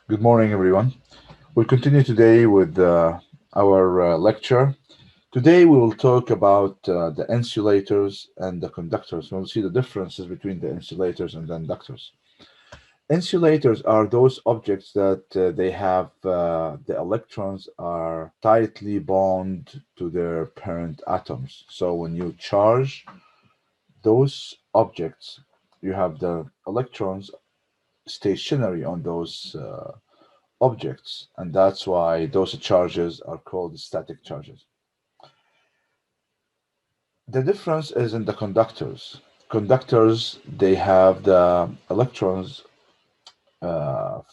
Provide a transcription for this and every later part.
Good morning, everyone. We'll continue today with our lecture. Today, we will talk about the insulators and the conductors. We'll see the differences between the insulators and the inductors. Insulators are those objects that they have the electrons are tightly bound to their parent atoms. So when you charge those objects, you have the electrons stationary on those objects, and that's why those charges are called static charges. The difference is in the conductors. Conductors, they have the electrons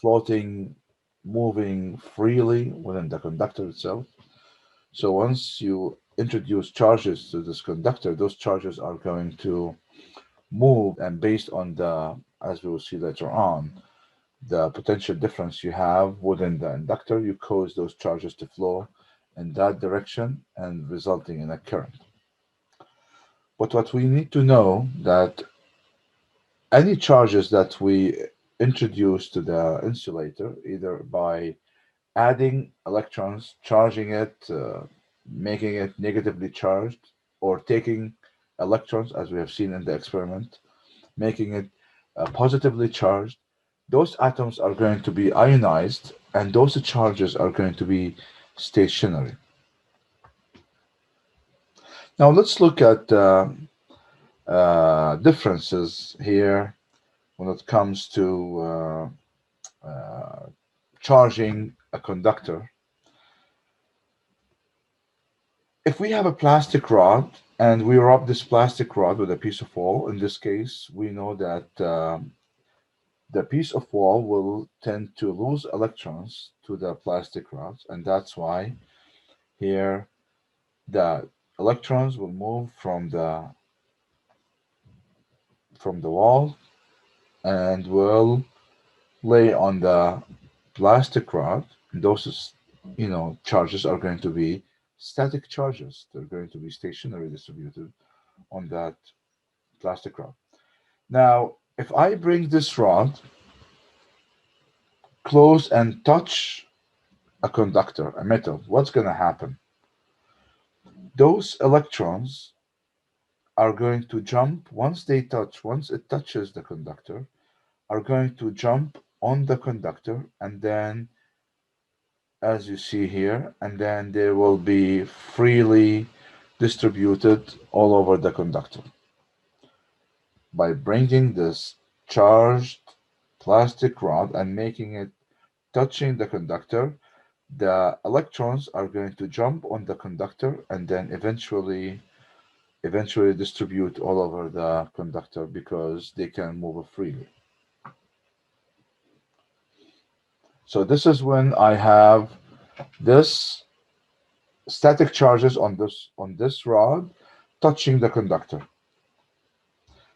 floating, moving freely within the conductor itself. So once you introduce charges to this conductor, those charges are going to move, and based on the, as we will see later on, the potential difference you have within the inductor, you cause those charges to flow in that direction and resulting in a current. But what we need to know that any charges that we introduce to the insulator, either by adding electrons, charging it, making it negatively charged, or taking electrons, as we have seen in the experiment, making it positively charged, those atoms are going to be ionized and those charges are going to be stationary. Now let's look at differences here when it comes to charging a conductor. If we have a plastic rod and we rub this plastic rod with a piece of wall, in this case, we know that the piece of wall will tend to lose electrons to the plastic rods, and that's why here the electrons will move from the wall and will lay on the plastic rod. And those charges are going to be static charges. They're going to be stationary distributed on that plastic rod. Now, if I bring this rod close and touch a conductor, a metal, what's going to happen? Those electrons are going to jump once it touches the conductor, are going to jump on the conductor, and then, as you see here, and then they will be freely distributed all over the conductor. By bringing this charged plastic rod and making it touching the conductor, the electrons are going to jump on the conductor and then eventually distribute all over the conductor because they can move freely. So this is when I have this static charges on this rod touching the conductor.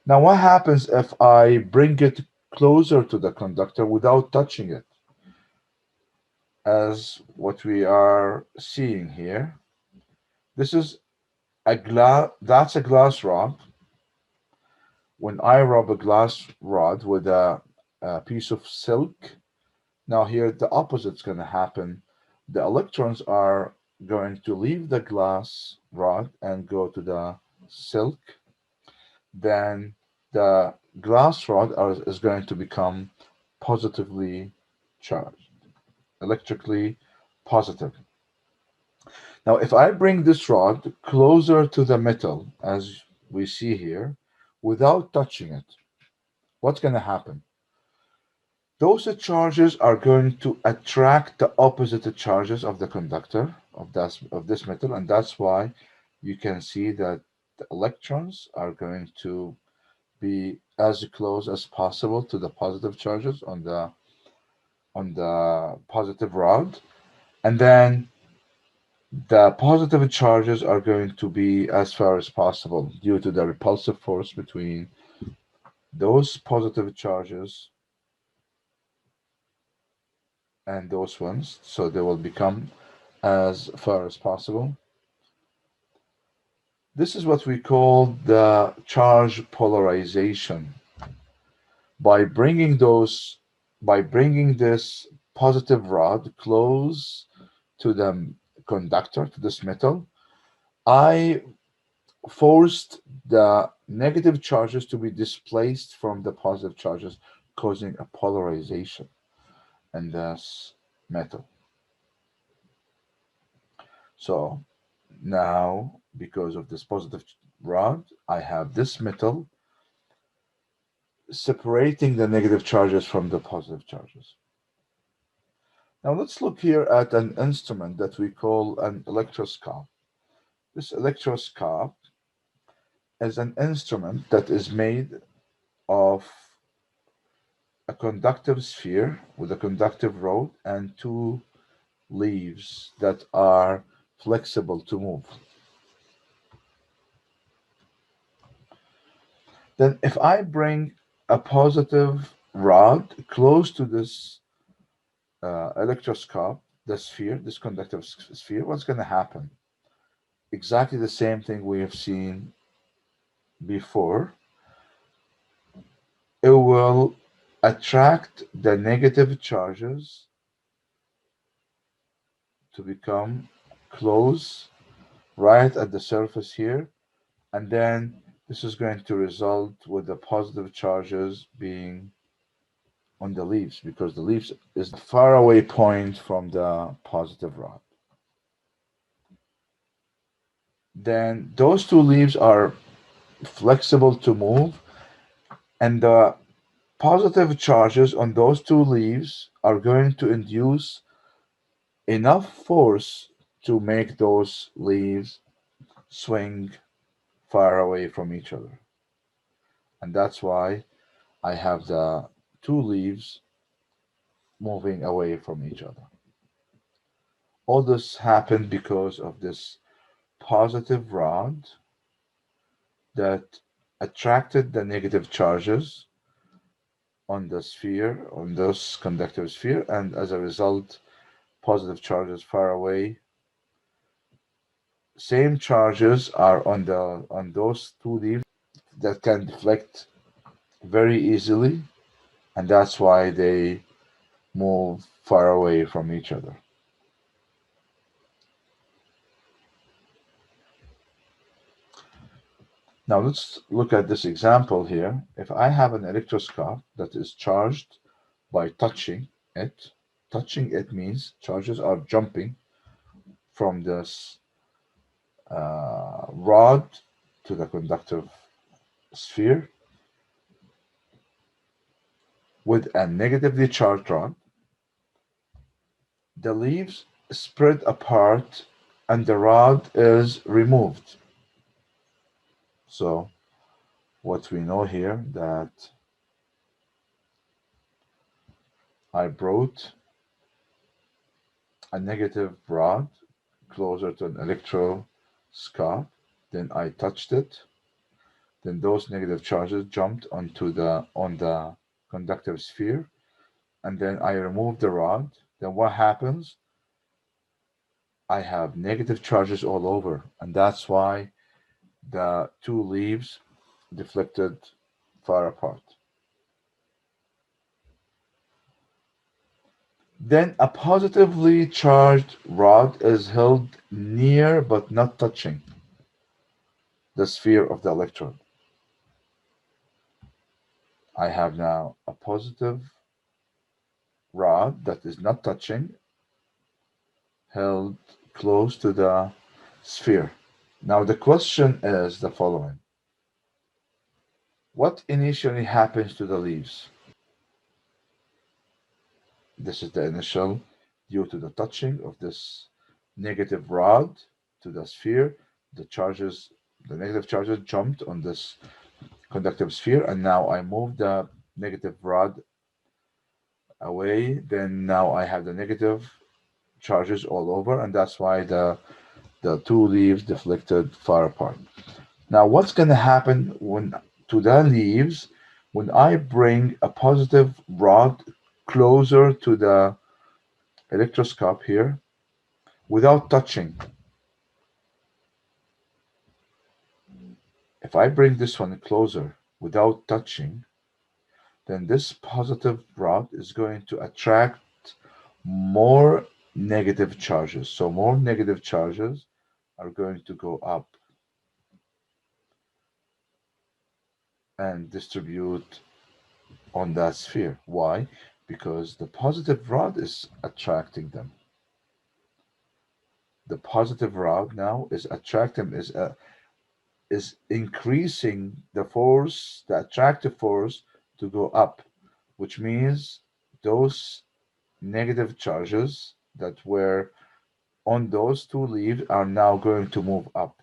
Now what happens if I bring it closer to the conductor without touching it? As what we are seeing here, this is that's a glass rod. When I rub a glass rod with a piece of silk, now here the opposite's going to happen. The electrons are going to leave the glass rod and go to the silk. Then the glass rod is going to become positively charged, electrically positive. Now, if I bring this rod closer to the metal, as we see here, without touching it, what's going to happen? Those charges are going to attract the opposite charges of the conductor of this metal, and that's why you can see that the electrons are going to be as close as possible to the positive charges on the positive rod, and then the positive charges are going to be as far as possible due to the repulsive force between those positive charges and those ones, so they will become as far as possible. This is what we call the charge polarization. By bringing this positive rod close to the conductor, to this metal, I forced the negative charges to be displaced from the positive charges, causing a polarization in this metal. So now, because of this positive rod, I have this metal separating the negative charges from the positive charges. Now let's look here at an instrument that we call an electroscope. This electroscope is an instrument that is made of a conductive sphere with a conductive rod and two leaves that are flexible to move. Then if I bring a positive rod close to this electroscope, the sphere, this conductive sphere, what's going to happen? Exactly the same thing we have seen before. It will attract the negative charges to become close right at the surface here, and then this is going to result with the positive charges being on the leaves because the leaves is the far away point from the positive rod. Then those two leaves are flexible to move, and the positive charges on those two leaves are going to induce enough force to make those leaves swing far away from each other. And that's why I have the two leaves moving away from each other. All this happened because of this positive rod that attracted the negative charges on the sphere, on this conductive sphere, and as a result, positive charges far away. Same charges are on those two leaves that can deflect very easily, and that's why they move far away from each other. Now let's look at this example here. If I have an electroscope that is charged by touching it means charges are jumping from this rod to the conductive sphere with a negatively charged rod. The leaves spread apart and the rod is removed. So what we know here that I brought a negative rod closer to an electroscope, then I touched it, then those negative charges jumped on the conductive sphere, and then I removed the rod. Then what happens? I have negative charges all over, and that's why the two leaves deflected far apart. Then a positively charged rod is held near but not touching the sphere of the electrode. I have now a positive rod that is not touching, held close to the sphere. Now the question is the following. What initially happens to the leaves? This is the initial due to the touching of this negative rod to the sphere. The negative charges jumped on this conductive sphere, and now I move the negative rod away. Then now I have the negative charges all over, and that's why the two leaves deflected far apart. Now, what's going to happen when to the leaves when I bring a positive rod closer to the electroscope here without touching? If I bring this one closer without touching, then this positive rod is going to attract more negative charges. So more negative charges are going to go up and distribute on that sphere. Why? Because the positive rod is attracting them. The positive rod now is attracting, is increasing the force, the attractive force to go up, which means those negative charges that were on those two leaves are now going to move up.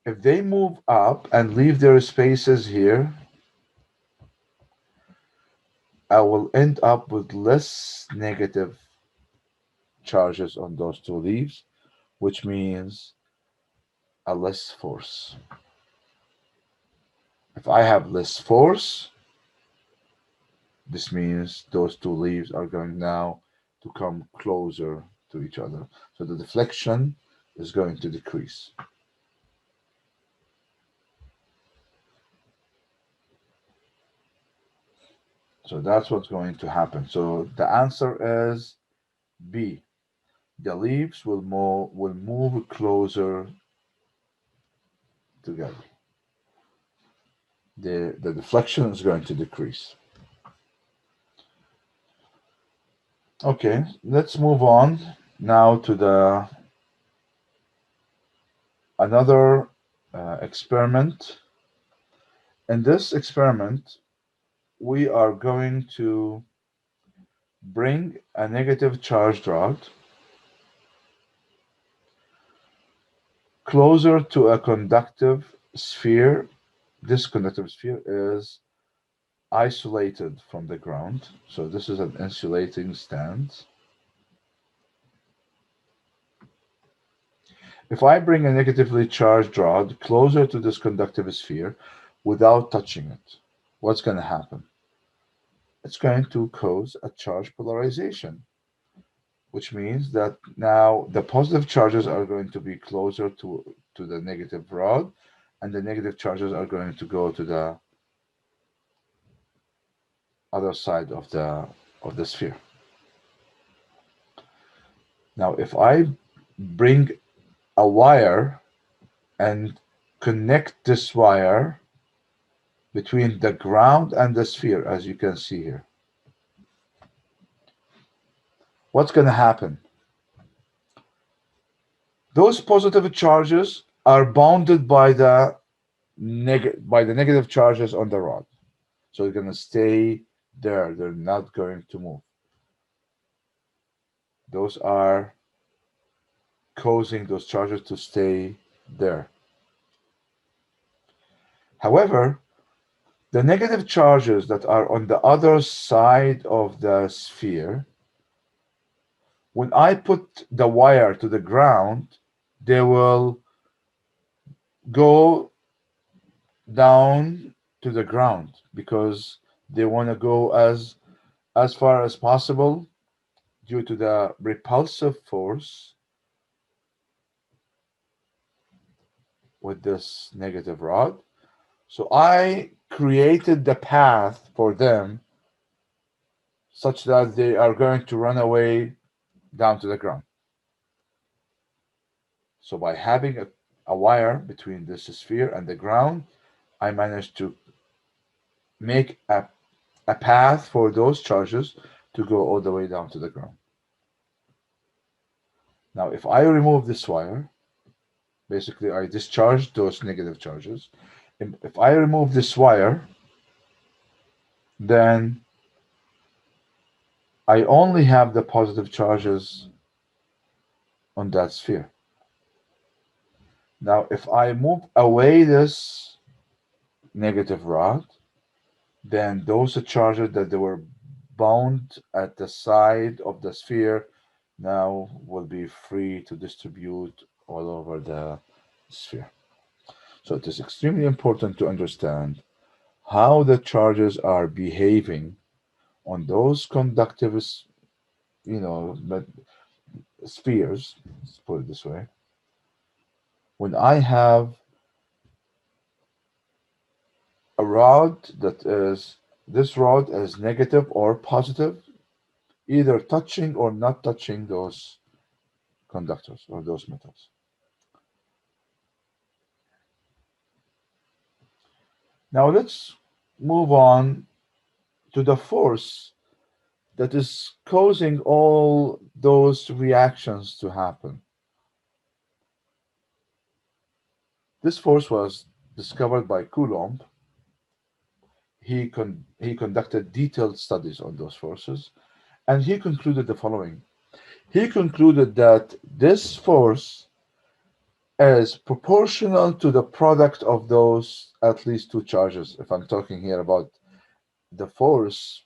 If they move up and leave their spaces here, I will end up with less negative charges on those two leaves, which means a less force. If I have less force, this means those two leaves are going now to come closer to each other. So the deflection is going to decrease. So that's what's going to happen. So the answer is B. The leaves will move closer together. The deflection is going to decrease. Okay, let's move on now to the another experiment. In this experiment, we are going to bring a negative charged rod closer to a conductive sphere. This conductive sphere is isolated from the ground. So this is an insulating stand. If I bring a negatively charged rod closer to this conductive sphere without touching it, what's going to happen? It's going to cause a charge polarization, which means that now the positive charges are going to be closer to the negative rod, and the negative charges are going to go to the other side of the sphere. Now, if I bring a wire and connect this wire between the ground and the sphere, as you can see here, what's going to happen? Those positive charges are bounded by the negative charges on the rod. So they're going to stay there. They're not going to move. Those are causing those charges to stay there. However, the negative charges that are on the other side of the sphere, when I put the wire to the ground, they will go down to the ground because they want to go as far as possible due to the repulsive force with this negative rod. So I created the path for them such that they are going to run away down to the ground. So by having a wire between this sphere and the ground, I managed to make a path for those charges to go all the way down to the ground. Now, if I remove this wire, basically I discharge those negative charges. If I remove this wire, then I only have the positive charges on that sphere. Now, if I move away this negative rod, then those charges that they were bound at the side of the sphere now will be free to distribute all over the sphere. So it is extremely important to understand how the charges are behaving on those conductive, but spheres, let's put it this way. When I have a rod that is, this rod is negative or positive, either touching or not touching those conductors or those metals. Now let's move on to the force that is causing all those reactions to happen. This force was discovered by Coulomb. He conducted detailed studies on those forces, and he concluded the following. He concluded that this force is proportional to the product of those at least two charges. If I'm talking here about the force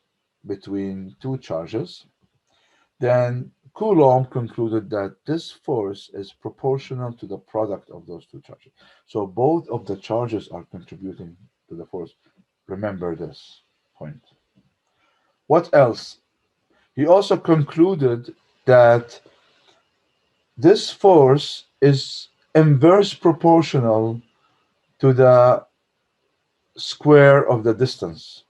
between two charges, then Coulomb concluded that this force is proportional to the product of those two charges. So both of the charges are contributing to the force. Remember this point. What else? He also concluded that this force is inverse proportional to the square of the distance,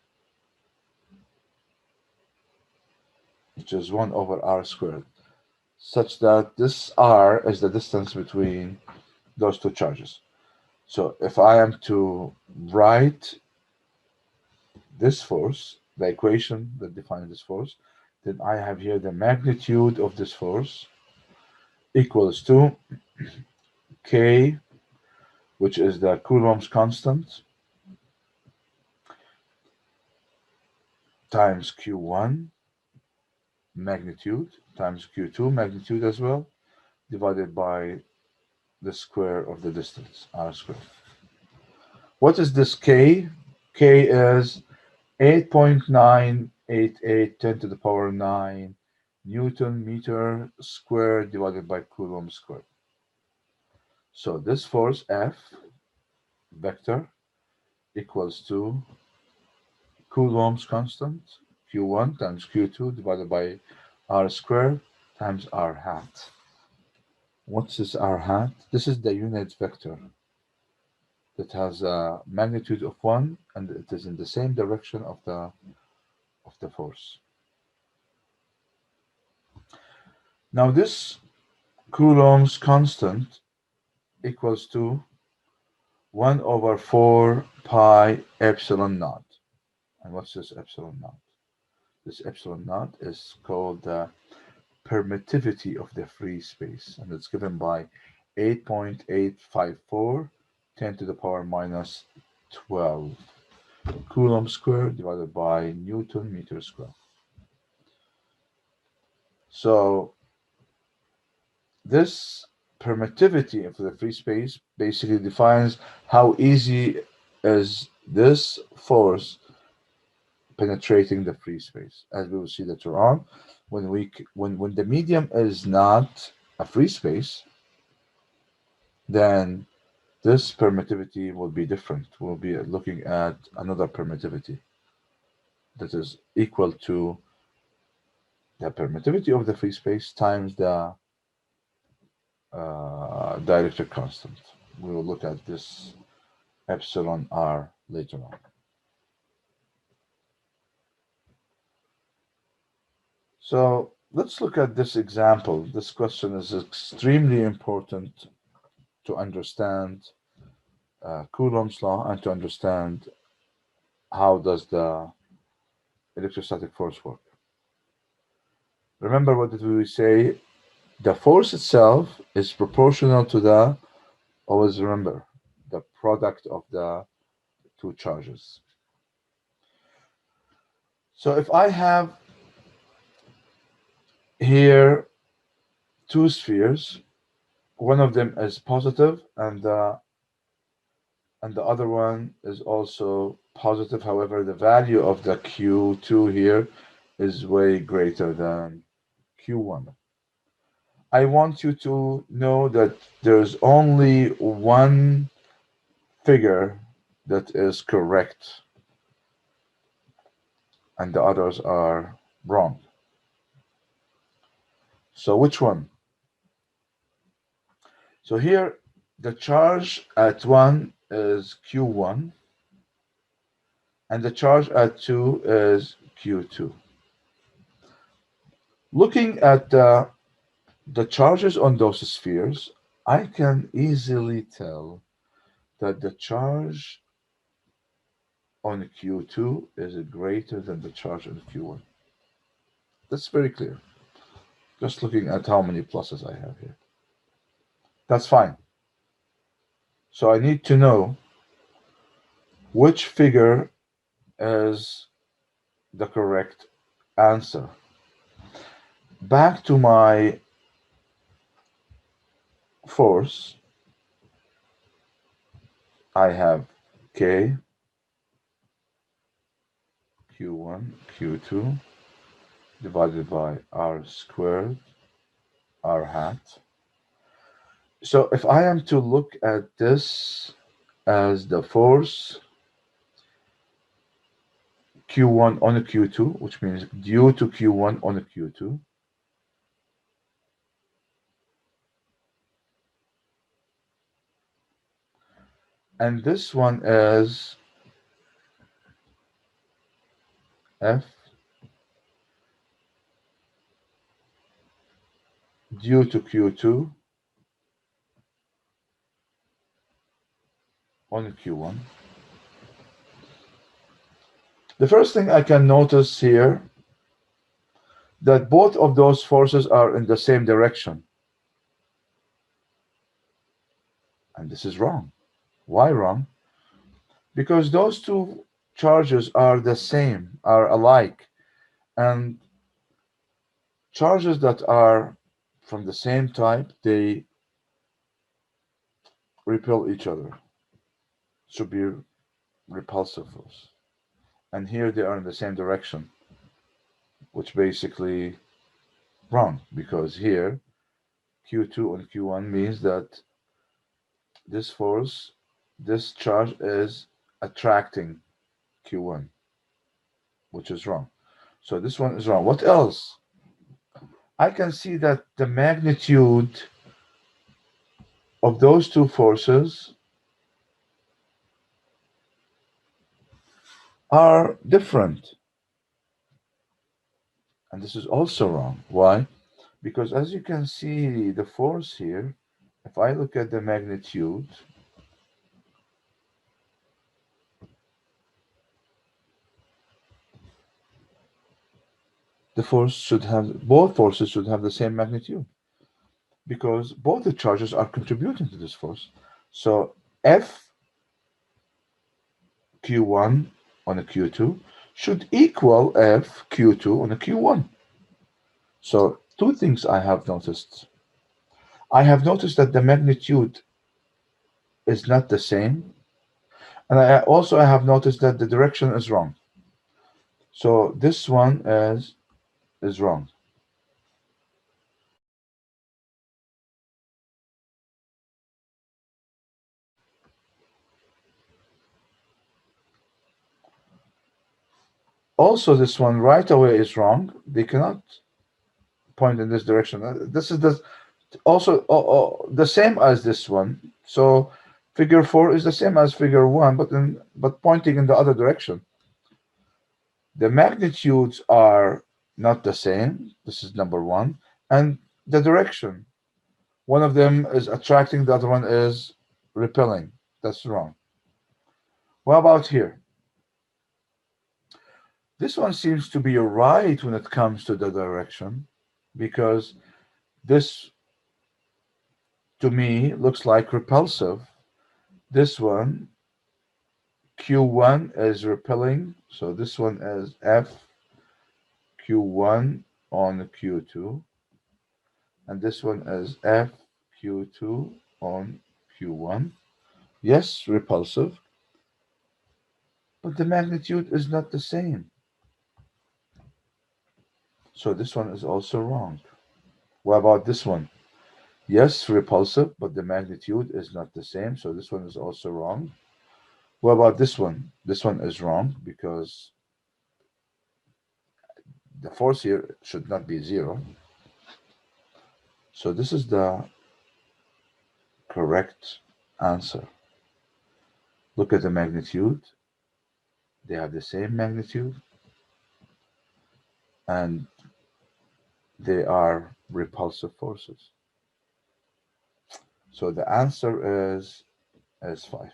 which is 1 over r squared, such that this r is the distance between those two charges. So if I am to write this force, the equation that defines this force, then I have here the magnitude of this force equals to K, which is the Coulomb's constant, times Q1 magnitude times Q2 magnitude as well, divided by the square of the distance, r squared. What is this K? K is 8.988 10 to the power 9 Newton meter squared divided by Coulomb squared. So this force F vector equals to Coulomb's constant, Q1 times Q2 divided by r squared times r hat. What's this r hat? This is the unit vector that has a magnitude of 1 and it is in the same direction of the force. Now this Coulomb's constant equals to 1 over 4 pi epsilon naught. And what's this epsilon naught? This epsilon naught is called the permittivity of the free space, and it's given by 8.854 10 to the power minus 12 Coulomb squared divided by Newton meter squared. So this permittivity of the free space basically defines how easy is this force penetrating the free space. As we will see later on, when the medium is not a free space, then this permittivity will be different. We'll be looking at another permittivity that is equal to the permittivity of the free space times the dielectric constant. We will look at this epsilon r later on. So let's look at this example. This question is extremely important to understand Coulomb's law and to understand how does the electrostatic force work. Remember, what did we say? The force itself is proportional to the, always remember, the product of the two charges. So if I have here two spheres, one of them is positive and the other one is also positive. However, the value of the Q2 here is way greater than Q1. I want you to know that there's only one figure that is correct and the others are wrong. So which one? So here the charge at 1 is Q1 and the charge at 2 is Q2. Looking at the charges on those spheres, I can easily tell that the charge on Q2 is greater than the charge on Q1. That's very clear. Just looking at how many pluses I have here. That's fine. So I need to know which figure is the correct answer. Back to my force, I have K, Q1, Q2 divided by R squared, R hat. So if I am to look at this as the force Q1 on a Q2, which means due to Q1 on a Q2, and this one is F due to Q2 on a Q1. The first thing I can notice here that both of those forces are in the same direction. And this is wrong. Why wrong? Because those two charges are the same, are alike. And charges that are from the same type, they repel each other. Should be repulsive force. And here they are in the same direction, which basically wrong, because here Q2 and Q1 means that this force, this charge is attracting Q1, which is wrong. So this one is wrong. What else? I can see that the magnitude of those two forces are different. And this is also wrong. Why? Because as you can see, the force here, if I look at the magnitude, both forces should have the same magnitude because both the charges are contributing to this force. So F Q1 on a Q2 should equal F Q2 on a Q1. So two things I have noticed. I have noticed that the magnitude is not the same. And I also have noticed that the direction is wrong. So this one is wrong. Also, this one right away is wrong. They cannot point in this direction. This is also the same as this one. So figure 4 is the same as figure 1, but pointing in the other direction. The magnitudes are not the same. This is number 1. And the direction. One of them is attracting, the other one is repelling. That's wrong. What about here? This one seems to be right when it comes to the direction because this to me looks like repulsive. This one, Q1 is repelling, so this one is F Q1 on Q2, and this one is F Q2 on Q1. Yes, repulsive, but the magnitude is not the same. So this one is also wrong. What about this one? Yes, repulsive, but the magnitude is not the same, so this one is also wrong. What about this one? This one is wrong because the force here should not be 0. So this is the correct answer. Look at the magnitude. They have the same magnitude. And They are repulsive forces. So the answer is 5.